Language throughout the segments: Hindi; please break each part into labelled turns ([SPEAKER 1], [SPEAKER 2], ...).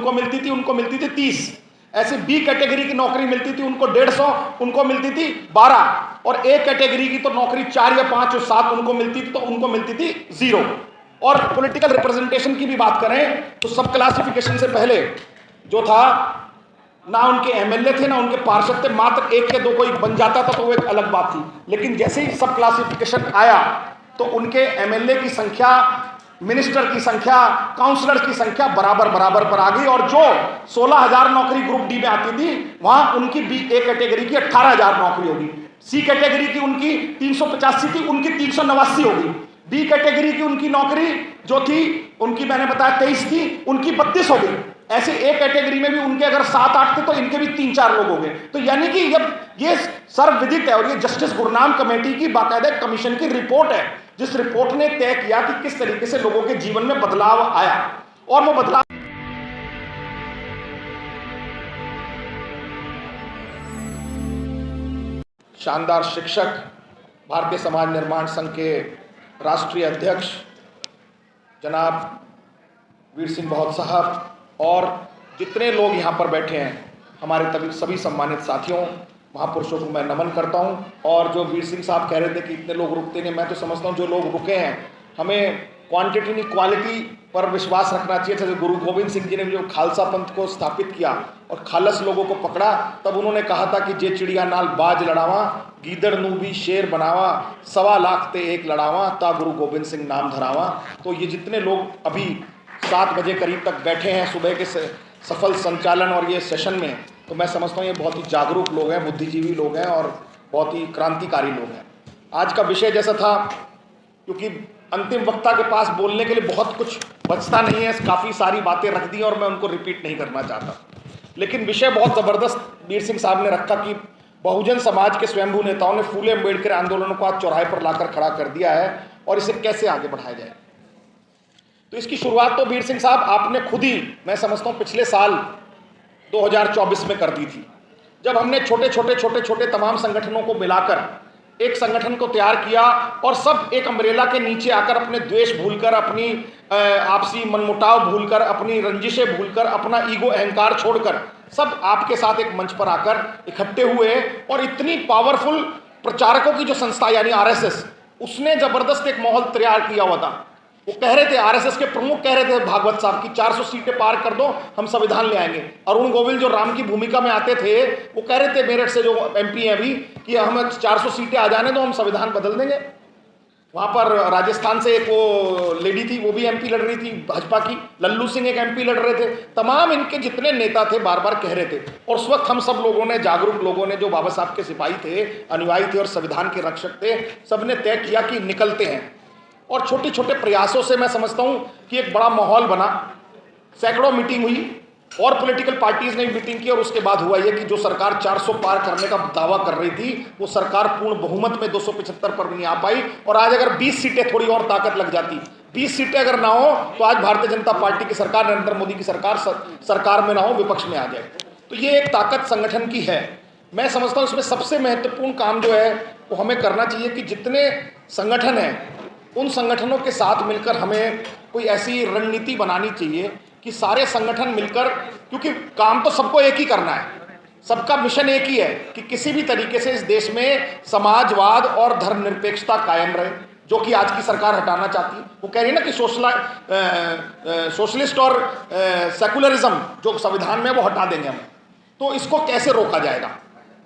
[SPEAKER 1] उनको मिलती थी 30। ऐसे बी कैटेगरी की नौकरी मिलती थी उनको 150, उनको मिलती थी 12। और ए कैटेगरी की तो नौकरी 4 या 5 और 7 उनको मिलती थी, तो उनको मिलती थी 0। और पॉलिटिकल रिप्रेजेंटेशन की भी बात करें तो सब क्लासिफिकेशन से पहले जो था, ना उनके एमएलए थे ना उनके पार्षद थे, मात्र 1 या 2 कोई बन जाता था तो वो एक अलग बात थी। लेकिन जैसे ही सब क्लासिफिकेशन आया तो उनके एमएलए की संख्या, मिनिस्टर की संख्या, काउंसलर की संख्या बराबर पर आ गई। और जो 16,000 नौकरी ग्रुप डी में आती थी, वहां उनकी बी ए कैटेगरी की 18,000 नौकरी होगी। सी कैटेगरी की उनकी 385 थी, उनकी 389 होगी। बी कैटेगरी की उनकी नौकरी जो थी उनकी मैंने बताया 23 थी, उनकी 32 हो गई। ऐसे ए कैटेगरी में भी उनके अगर 7-8 थे तो इनके भी 3-4 लोग हो गए। तो यानी कि जब ये सर्वविदित है, और ये जस्टिस गुरनाम कमेटी की बाकायदा कमीशन की रिपोर्ट है, जिस रिपोर्ट ने तय किया कि किस तरीके से लोगों के जीवन में बदलाव आया। और वो बदलाव शानदार शिक्षक, भारतीय समाज निर्माण संघ के राष्ट्रीय अध्यक्ष जनाब वीर सिंह बहुत साहब और जितने लोग यहाँ पर बैठे हैं, हमारे सभी सम्मानित साथियों, महापुरुषों को मैं नमन करता हूँ। और जो वीर सिंह साहब कह रहे थे कि इतने लोग रुकते नहीं, मैं तो समझता हूँ जो लोग रुके हैं, हमें क्वांटिटी नहीं क्वालिटी पर विश्वास रखना चाहिए। जैसे गुरु गोविंद सिंह जी ने जो खालसा पंथ को स्थापित किया और खालस लोगों को पकड़ा, तब उन्होंने कहा था कि जे चिड़िया नाल बाज लड़ावा, गीदड़ नू भी शेर बनावा, 1.25 लाख ते एक लड़ावा, ता गुरु गोविंद सिंह नाम धरावा। तो ये जितने लोग अभी 7 बजे करीब तक बैठे हैं सुबह के सफल संचालन और ये सेशन में, तो मैं समझता हूँ ये बहुत ही जागरूक लोग हैं, बुद्धिजीवी लोग हैं और बहुत ही क्रांतिकारी लोग हैं। आज का विषय जैसा था, क्योंकि अंतिम वक्ता के पास बोलने के लिए बहुत कुछ बचता नहीं है, काफ़ी सारी बातें रख दी और मैं उनको रिपीट नहीं करना चाहता, लेकिन विषय बहुत ज़बरदस्त वीर सिंह साहब ने रखा कि बहुजन समाज के स्वयंभू नेताओं ने फूले अम्बेडकर आंदोलन को आज चौराहे पर लाकर खड़ा कर दिया है और इसे कैसे आगे बढ़ाया जाए। तो इसकी शुरुआत तो वीर सिंह साहब आपने खुद ही, मैं समझता हूँ, पिछले साल 2024 में कर दी थी, जब हमने छोटे तमाम संगठनों को मिलाकर एक संगठन को तैयार किया और सब एक अम्ब्रेला के नीचे आकर अपने द्वेष भूलकर, अपनी आपसी मनमुटाव भूलकर, अपनी रंजिशें भूलकर, अपना ईगो अहंकार छोड़कर सब आपके साथ एक मंच पर आकर इकट्ठे हुए। और इतनी पावरफुल प्रचारकों की जो संस्था यानी आरएसएस, उसने जबरदस्त एक माहौल तैयार किया हुआ था। वो कह रहे थे, आरएसएस के प्रमुख कह रहे थे भागवत साहब की 400 सीटें पार कर दो, हम संविधान ले आएंगे। अरुण गोविल जो राम की भूमिका में आते थे, वो कह रहे थे मेरठ से जो एमपी हैं अभी, कि हम 400 सीटें आ जाने दो, हम संविधान बदल देंगे। वहाँ पर राजस्थान से एक वो लेडी थी, वो भी एमपी लड़ रही थी भाजपा की, लल्लू सिंह एक एमपी लड़ रहे थे। तमाम इनके जितने नेता थे बार बार कह रहे थे। और उस वक्त हम सब लोगों ने, जागरूक लोगों ने, जो बाबा साहब के सिपाही थे, अनुयायी थे और संविधान के रक्षक थे, सब ने तय किया कि निकलते हैं। और छोटे प्रयासों से मैं समझता हूँ कि एक बड़ा माहौल बना। सैकड़ों मीटिंग हुई और पॉलिटिकल पार्टीज ने भी मीटिंग की, और उसके बाद हुआ ये कि जो सरकार 400 पार करने का दावा कर रही थी, वो सरकार पूर्ण बहुमत में 275 पर नहीं आ पाई। और आज अगर 20 सीटें थोड़ी और ताकत लग जाती, 20 सीटें अगर ना हो, तो आज भारतीय जनता पार्टी की सरकार, नरेंद्र मोदी की सरकार में ना हो, विपक्ष में आ जाए। तो ये एक ताकत संगठन की है। मैं समझता हूँ इसमें सबसे महत्वपूर्ण काम जो है वो हमें करना चाहिए कि जितने संगठन हैं, उन संगठनों के साथ मिलकर हमें कोई ऐसी रणनीति बनानी चाहिए कि सारे संगठन मिलकर, क्योंकि काम तो सबको एक ही करना है, सबका मिशन एक ही है कि किसी भी तरीके से इस देश में समाजवाद और धर्मनिरपेक्षता कायम रहे, जो कि आज की सरकार हटाना चाहती है। वो कह रही है ना कि सोशलिस्ट और सेकुलरिज्म जो संविधान में वो हटा देंगे हम। तो इसको कैसे रोका जाएगा,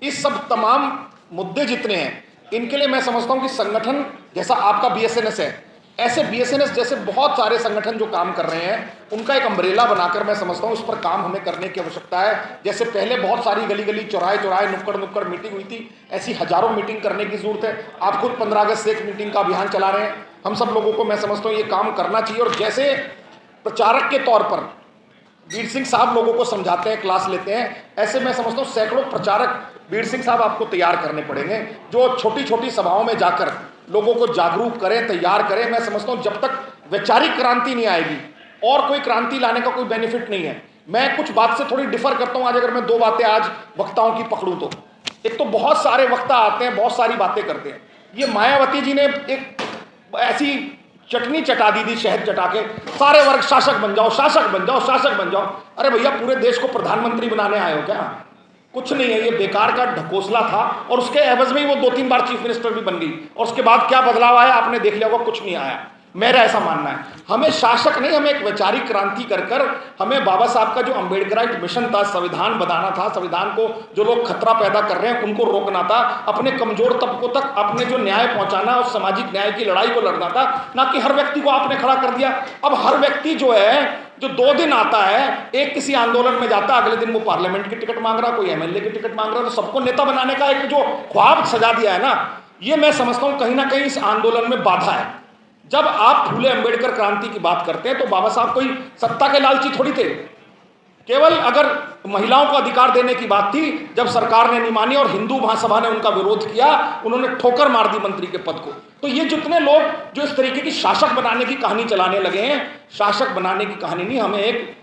[SPEAKER 1] इस सब तमाम मुद्दे जितने हैं, इनके लिए मैं समझता हूं कि संगठन जैसा आपका बीएसएनएस है, ऐसे बीएसएनएस जैसे बहुत सारे संगठन जो काम कर रहे हैं, उनका एक अम्ब्रेला बनाकर मैं समझता हूं इस पर काम हमें करने की आवश्यकता है। जैसे पहले बहुत सारी गली गली, चौराहे नुक्कड़ मीटिंग हुई थी, ऐसी हजारों मीटिंग करने की जरूरत है। आप खुद 15 अगस्त से एक मीटिंग का अभियान चला रहे हैं। हम सब लोगों को मैं समझता हूँ ये काम करना चाहिए। और जैसे प्रचारक के तौर पर वीर सिंह साहब लोगों को समझाते हैं, क्लास लेते हैं, ऐसे मैं समझता हूँ सैकड़ों प्रचारक वीर सिंह साहब आपको तैयार करने पड़ेंगे, जो छोटी सभाओं में जाकर लोगों को जागरूक करें, तैयार करें। मैं समझता हूँ जब तक वैचारिक क्रांति नहीं आएगी और कोई क्रांति लाने का कोई बेनिफिट नहीं है। मैं कुछ बात से थोड़ी डिफर करता हूँ। आज अगर मैं 2 बातें आज वक्ताओं की पकड़ूँ तो, एक तो बहुत सारे वक्ता आते हैं, बहुत सारी बातें करते हैं। ये मायावती जी ने एक ऐसी चटनी चटा दी थी, शहद चटा के, सारे वर्ग शासक बन जाओ, शासक बन जाओ, शासक बन जाओ। अरे भैया, पूरे देश को प्रधानमंत्री बनाने आए हो क्या? कुछ नहीं है, ये बेकार का ढकोसला था। और उसके एवज में ही वो 2-3 बार चीफ मिनिस्टर भी बन गई। और उसके बाद क्या बदलाव आया आपने देख लिया होगा, कुछ नहीं आया। मेरा ऐसा मानना है, हमें शासक नहीं, हमें एक वैचारिक क्रांति कर कर हमें बाबा साहब का जो अम्बेडकराइट मिशन था, संविधान बनाना था, संविधान को जो लोग खतरा पैदा कर रहे हैं उनको रोकना था, अपने कमजोर तबकों तक अपने जो न्याय पहुंचाना और सामाजिक न्याय की लड़ाई को लड़ना था, ना कि हर व्यक्ति को आपने खड़ा कर दिया। अब हर व्यक्ति जो है, जो 2 दिन आता है, एक किसी आंदोलन में जाता है, अगले दिन वो पार्लियामेंट की टिकट मांग रहा, कोई एमएलए की टिकट मांग रहा, तो सबको नेता बनाने का एक जो ख्वाब सजा दिया है ना, ये मैं समझता हूं कहीं ना कहीं इस आंदोलन में बाधा है। जब आप फूले अंबेडकर क्रांति की बात करते हैं तो बाबा साहब कोई सत्ता के लालची थोड़ी थे। केवल अगर महिलाओं को अधिकार देने की बात थी, जब सरकार ने नहीं मानी और हिंदू महासभा ने उनका विरोध किया, उन्होंने ठोकर मार दी मंत्री के पद को। तो ये जितने लोग जो इस तरीके की शासक बनाने की कहानी चलाने लगे हैं, शासक बनाने की कहानी नहीं, हमें एक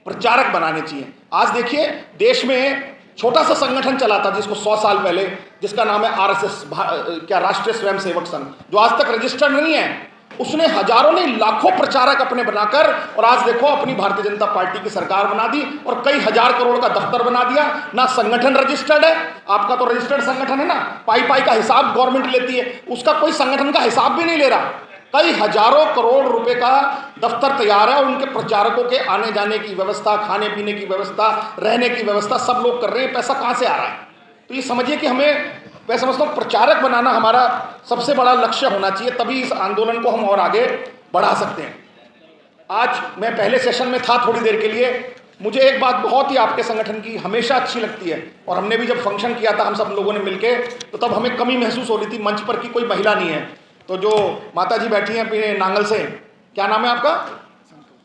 [SPEAKER 1] प्रचारक बनाने चाहिए। आज देखिए, देश में छोटा सा संगठन चला था जिसको 100 साल पहले, जिसका नाम है आरएसएस, क्या राष्ट्रीय स्वयंसेवक संघ, जो आज तक रजिस्टर्ड नहीं है। उसने हजारों नहीं लाखों प्रचारक अपने बनाकर, और आज देखो अपनी भारतीय जनता पार्टी की सरकार बना दी और कई हजार करोड़ का दफ्तर बना दिया। ना संगठन रजिस्टर्ड है, आपका तो रजिस्टर्ड संगठन है ना, पाई का हिसाब गवर्नमेंट लेती है, उसका कोई संगठन का हिसाब भी नहीं ले रहा। कई हजारों करोड़ रुपए का दफ्तर तैयार है और उनके प्रचारकों के आने जाने की व्यवस्था, खाने पीने की व्यवस्था, रहने की व्यवस्था सब लोग कर रहे हैं। पैसा कहां से आ रहा है? तो ये समझिए कि हमें, मैं समझता हूँ, प्रचारक बनाना हमारा सबसे बड़ा लक्ष्य होना चाहिए, तभी इस आंदोलन को हम और आगे बढ़ा सकते हैं। आज मैं पहले सेशन में था थोड़ी देर के लिए, मुझे एक बात बहुत ही आपके संगठन की हमेशा अच्छी लगती है, और हमने भी जब फंक्शन किया था हम सब लोगों ने मिलके, तो तब हमें कमी महसूस हो रही थी मंच पर कि कोई महिला नहीं है। तो जो माता जी बैठी हैं अपने नांगल से, क्या नाम है आपका?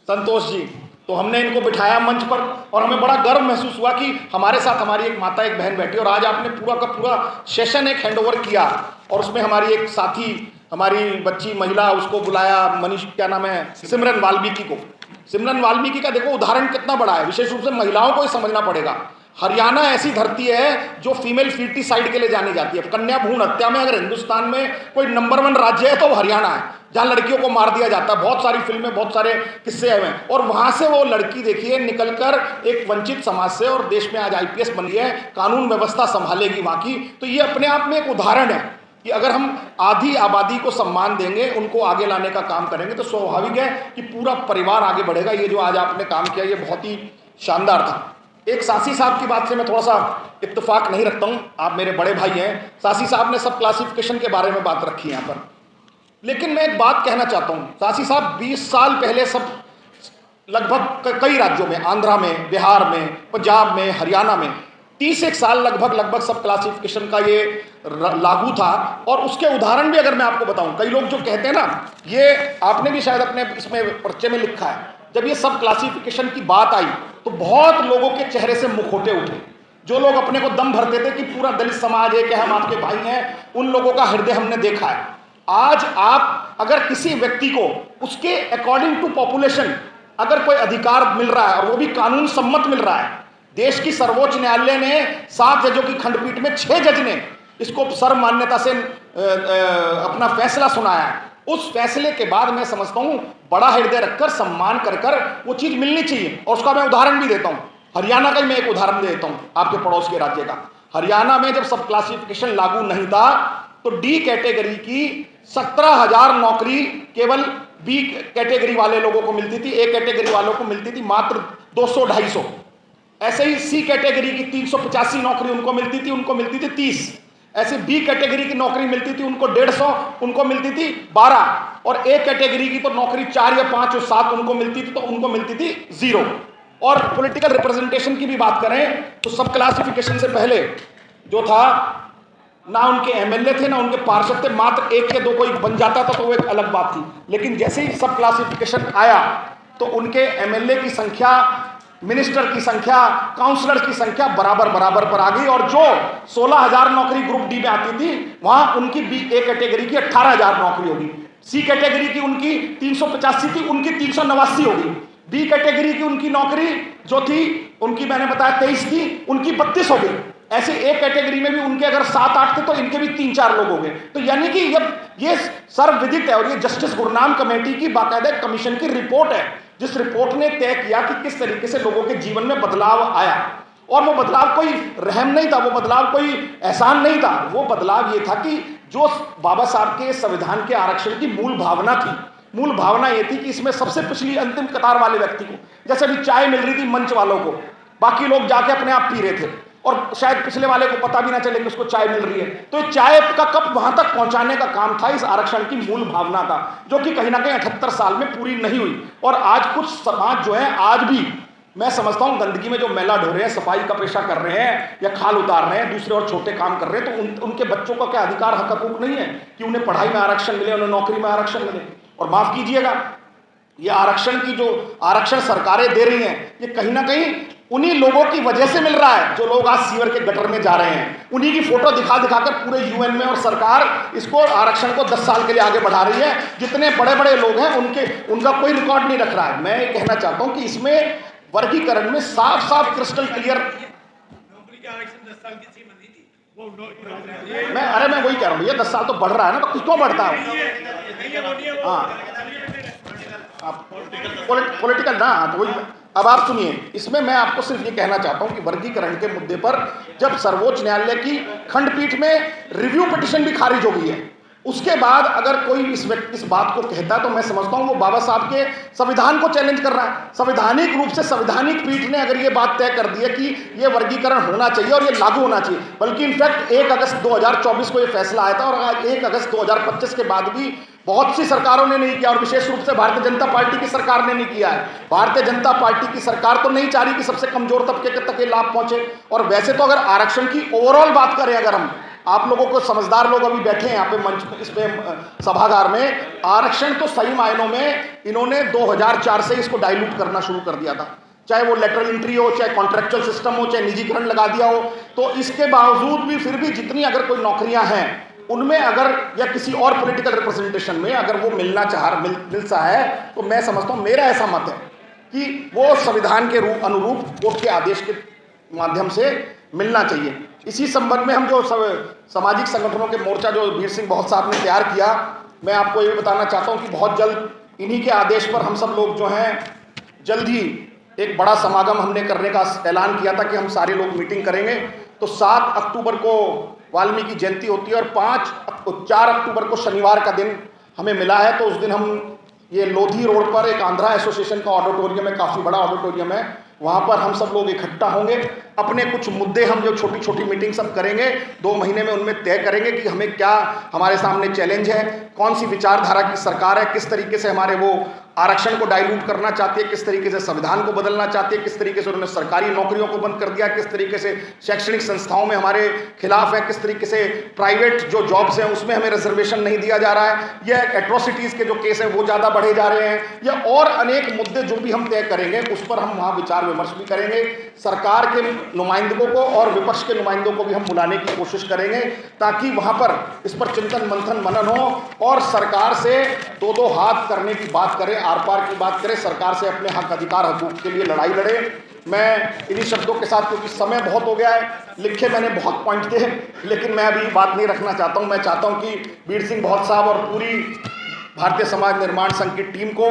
[SPEAKER 1] संतोष जी। तो हमने इनको बिठाया मंच पर और हमें बड़ा गर्व महसूस हुआ कि हमारे साथ हमारी एक माता, एक बहन बैठी, और आज आपने पूरा का पूरा सेशन एक हैंडओवर किया और उसमें हमारी एक साथी, हमारी बच्ची महिला, उसको बुलाया, मनीष, क्या नाम है, सिमरन वाल्मीकि को। सिमरन वाल्मीकि का देखो उदाहरण कितना बड़ा है, विशेष रूप से महिलाओं को ही समझना पड़ेगा। हरियाणा ऐसी धरती है जो फीमेल फीटिसाइड के लिए जानी जाती है। कन्या भ्रूण हत्या में अगर हिंदुस्तान में कोई नंबर 1 राज्य है तो वो हरियाणा है, जहां लड़कियों को मार दिया जाता है। बहुत सारी फिल्में, बहुत सारे किस्से हैं, और वहां से वो लड़की देखिए निकलकर एक वंचित समाज से, और देश में आज आईपीएस बन गई है, कानून व्यवस्था संभालेगी वहां की। तो ये अपने आप में एक उदाहरण है कि अगर हम आधी आबादी को सम्मान देंगे, उनको आगे लाने का काम करेंगे, तो स्वाभाविक है कि पूरा परिवार आगे बढ़ेगा। ये जो आज आपने काम किया ये बहुत ही शानदार था। एक सासी साहब की बात से मैं थोड़ा सा इत्तेफाक नहीं रखता हूं, आप मेरे बड़े भाई हैं। सासी साहब ने सब क्लासिफिकेशन के बारे में बात रखी है यहाँ पर, लेकिन मैं एक बात कहना चाहता हूं। सासी साहब 20 साल पहले सब लगभग कई राज्यों में, आंध्रा में, बिहार में, पंजाब में, हरियाणा में 30 साल लगभग सब क्लासिफिकेशन का ये लागू था। और उसके उदाहरण भी अगर मैं आपको बताऊं, कई लोग जो कहते हैं ना, ये आपने भी शायद अपने इसमें पर्चे में लिखा है, जब ये सब क्लासिफिकेशन की बात आई तो बहुत लोगों के चेहरे से मुखौटे उठे। जो लोग अपने को दम भरते थे कि पूरा दलित समाज है, कि हम आपके भाई हैं, उन लोगों का हृदय हमने देखा है। आज आप अगर किसी व्यक्ति को उसके अकॉर्डिंग टू पॉपुलेशन अगर कोई अधिकार मिल रहा है और वो भी कानून सम्मत मिल रहा है, देश की सर्वोच्च न्यायालय ने 7 जजों की खंडपीठ में 6 जज ने इसको सर्वमान्यता से अपना फैसला सुनाया है। उस फैसले के बाद मैं समझता हूं बड़ा हृदय रखकर, सम्मान कर कर वो चीज मिलनी चाहिए। और उसका मैं उदाहरण भी देता हूं, हरियाणा का ही मैं एक उदाहरण दे देता हूं, आपके पड़ोस के राज्य का। हरियाणा में जब सब क्लासिफिकेशन लागू नहीं था तो डी कैटेगरी की 17,000 नौकरी केवल बी कैटेगरी वाले लोगों को मिलती थी, ए कैटेगरी वालों को मिलती थी मात्र 200-250। ऐसे ही सी कैटेगरी की 385 नौकरी उनको मिलती थी 30। ऐसे बी कैटेगरी की नौकरी मिलती थी उनको 150, उनको मिलती थी 12। और ए कैटेगरी की तो नौकरी 4 या 5 और 7 उनको मिलती थी, तो उनको मिलती थी 0। और पॉलिटिकल रिप्रेजेंटेशन की भी बात करें तो सब क्लासिफिकेशन से पहले जो था, ना उनके एमएलए थे ना उनके पार्षद थे, मात्र 1 या 2 कोई बन जाता था तो वो एक अलग बात थी। लेकिन जैसे ही सब क्लासिफिकेशन आया तो उनके एमएलए की संख्या, मिनिस्टर की संख्या, काउंसलर की संख्या बराबर पर आ गई। और जो 16,000 नौकरी ग्रुप डी में आती थी, वहां उनकी बी ए कैटेगरी की 18,000 नौकरी होगी। सी कैटेगरी की उनकी 385 थी, उनकी 389 होगी। बी कैटेगरी की उनकी नौकरी जो थी, उनकी मैंने बताया 23 थी, उनकी 32 हो गई। ऐसे एक कैटेगरी में भी उनके अगर 7-8 थे तो इनके भी 3-4 लोग हो गए। तो यानी कि ये सर्वविदित है और ये जस्टिस गुरनाम कमेटी की बाकायदा कमीशन की रिपोर्ट है, जिस रिपोर्ट ने तय किया कि किस तरीके से लोगों के जीवन में बदलाव आया। और वो बदलाव कोई रहम नहीं था, वो बदलाव कोई एहसान नहीं था, वो बदलाव ये था कि जो बाबा साहब के संविधान के आरक्षण की मूल भावना थी, मूल भावना ये थी कि इसमें सबसे पिछली अंतिम कतार वाले व्यक्ति को, जैसे अभी चाय मिल रही थी मंच वालों को, बाकी लोग जाके अपने आप पी रहे थे और शायद पिछले वाले को पता भी ना चले कि उसको चाय मिल रही है, तो ये चाय का कप वहां तक पहुंचाने का काम था इस आरक्षण की मूल भावना का, जो कि कहीं ना कहीं 78 साल में पूरी नहीं हुई। और आज कुछ समाज जो है आज भी, मैं समझता हूं, गंदगी में जो मैला ढो रहे हैं, सफाई का पेशा कर रहे हैं या खाल उतार रहे हैं, दूसरे और छोटे काम कर रहे हैं, तो उनके बच्चों का क्या अधिकार हक हकूक नहीं है कि उन्हें पढ़ाई में आरक्षण मिले, उन्हें नौकरी में आरक्षण मिले। और माफ कीजिएगा, ये आरक्षण की जो आरक्षण सरकारें दे रही हैं, ये कहीं ना कहीं उन्हीं लोगों की वजह से मिल रहा है जो लोग आज सीवर के गटर में जा रहे हैं। उन्हीं की फोटो दिखा दिखाकर पूरे यूएन में और सरकार इसको आरक्षण को 10 साल के लिए आगे बढ़ा रही है। जितने बड़े बड़े लोग हैं उनका कोई रिकॉर्ड नहीं रख रहा है। मैं ये कहना चाहता हूं कि इसमें वर्गीकरण में साफ साफ क्रिस्टल क्लियर,
[SPEAKER 2] नौकरी के आरक्षण 10 साल की सीमा नहीं थी वो
[SPEAKER 1] मैं वही कह रहा हूँ भैया, 10 साल तो बढ़ रहा है ना, तो क्यों बढ़ता है? पॉलिटिकल ना, तो वही। अब आप सुनिए, इसमें मैं आपको सिर्फ ये कहना चाहता हूं कि वर्गीकरण के मुद्दे पर जब सर्वोच्च न्यायालय की खंडपीठ में रिव्यू पिटीशन भी खारिज हो गई है, उसके बाद अगर कोई इस बात को कहता है तो मैं समझता हूं वो बाबा साहब के संविधान को चैलेंज कर रहा है। संवैधानिक रूप से संवैधानिक पीठ ने अगर ये बात तय कर दी है कि ये वर्गीकरण होना चाहिए और ये लागू होना चाहिए, बल्कि इनफैक्ट 1 अगस्त 2024 को ये फैसला आया था और आज 1 अगस्त 2025 के बाद भी बहुत सी सरकारों ने नहीं किया, और विशेष रूप से भारतीय जनता पार्टी की सरकार ने नहीं किया है। भारतीय जनता पार्टी की सरकार तो नहीं चाह रही कि सबसे कमजोर तबके तक ये लाभ पहुंचे। और वैसे तो अगर आरक्षण की ओवरऑल बात करें, अगर हम, आप लोगों को समझदार लोग अभी बैठे हैं यहाँ पे मंच पे, इसमें सभागार में, आरक्षण तो सही मायनों में इन्होंने 2004 से इसको डाइल्यूट करना शुरू कर दिया था, चाहे वो लेटरल एंट्री हो, चाहे कॉन्ट्रेक्चुअल सिस्टम हो, चाहे निजीकरण लगा दिया हो। तो इसके बावजूद भी फिर भी जितनी अगर कोई नौकरियां हैं उनमें अगर, या किसी और पॉलिटिकल रिप्रेजेंटेशन में अगर वो मिलता है, तो मैं समझता हूँ, मेरा ऐसा मत है कि वो संविधान के अनुरूप कोर्ट के आदेश के माध्यम से मिलना चाहिए। इसी संबंध में हम जो सामाजिक संगठनों के मोर्चा जो वीर सिंह बहुत साहब ने तैयार किया, मैं आपको ये बताना चाहता हूँ कि बहुत जल्द इन्हीं के आदेश पर हम सब लोग जो हैं जल्द ही एक बड़ा समागम हमने करने का ऐलान किया था कि हम सारे लोग मीटिंग करेंगे। तो 7 अक्टूबर को वाल्मीकि जयंती होती है और 4 अक्टूबर को शनिवार का दिन हमें मिला है। तो उस दिन हम ये लोधी रोड पर एक आंध्रा एसोसिएशन का ऑडिटोरियम है, काफ़ी बड़ा ऑडिटोरियम है, वहाँ पर हम सब लोग इकट्ठा होंगे। अपने कुछ मुद्दे हम जो छोटी छोटी मीटिंग सब करेंगे 2 महीने में, उनमें तय करेंगे कि हमें क्या हमारे सामने चैलेंज है, कौन सी विचारधारा की सरकार है, किस तरीके से हमारे वो आरक्षण को डाइल्यूट करना चाहती है, किस तरीके से संविधान को बदलना चाहती है, किस तरीके से उन्होंने सरकारी नौकरियों को बंद कर दिया, किस तरीके से शैक्षणिक संस्थाओं में हमारे खिलाफ है, किस तरीके से प्राइवेट जो जॉब्स हैं उसमें हमें रिजर्वेशन नहीं दिया जा रहा है, या एट्रोसिटीज़ के जो केस हैं वो ज़्यादा बढ़े जा रहे हैं, या और अनेक मुद्दे जो भी हम तय करेंगे उस पर हम वहाँ विचार विमर्श भी करेंगे। सरकार के नुमाइंदों को और विपक्ष के नुमाइंदों को भी हम बुलाने की कोशिश करेंगे, ताकि वहाँ पर इस पर चिंतन मंथन मनन हो और सरकार से 2-2 हाथ करने की बात करें, आर पार की बात करें, सरकार से अपने हक अधिकार हकूक के लिए लड़ाई लड़े। मैं इन्हीं शब्दों के साथ, क्योंकि समय बहुत हो गया है, लिखे मैंने बहुत पॉइंट थे, लेकिन मैं अभी बात नहीं रखना चाहता हूं। मैं चाहता हूं कि वीर सिंह बहुत साहब और पूरी भारतीय समाज निर्माण संघ की टीम को